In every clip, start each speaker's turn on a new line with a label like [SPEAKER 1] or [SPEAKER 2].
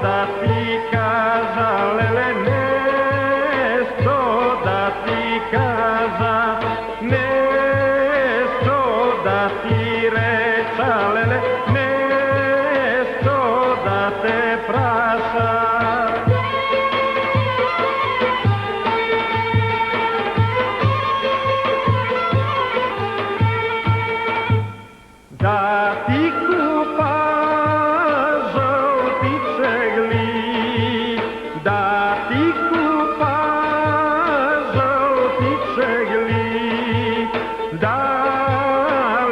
[SPEAKER 1] da ti kaža, lele, nešto da ti kaža, nešto da ti reća, lele, nešto da te praša. Da ti kupa žolti čegli, da ti kupa žolti čegli, da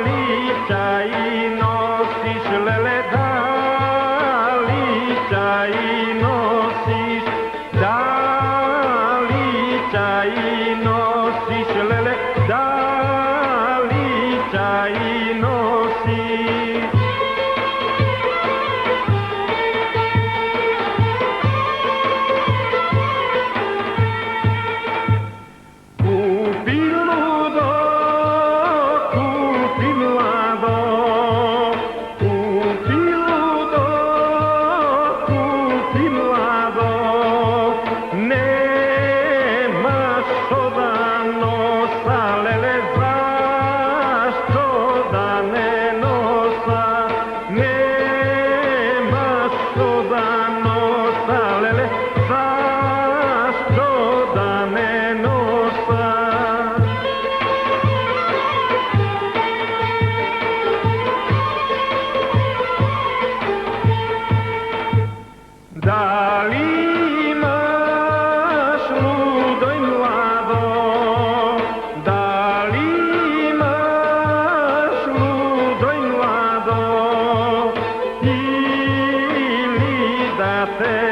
[SPEAKER 1] li čaj nosiš, lele, da li čaj nosiš, da li čaj nosiš, lele, da li čaj nosiš. Kupi ludo, kupi mlado, kupi ludo, kupi mlado, nemaš što da nosa, lele, zašto da ne nosa, nemaš što da nosa, lele, zašto da ne nosa. Da li imaš ludo i mlado, da li imaš ludo i mlado, ili da te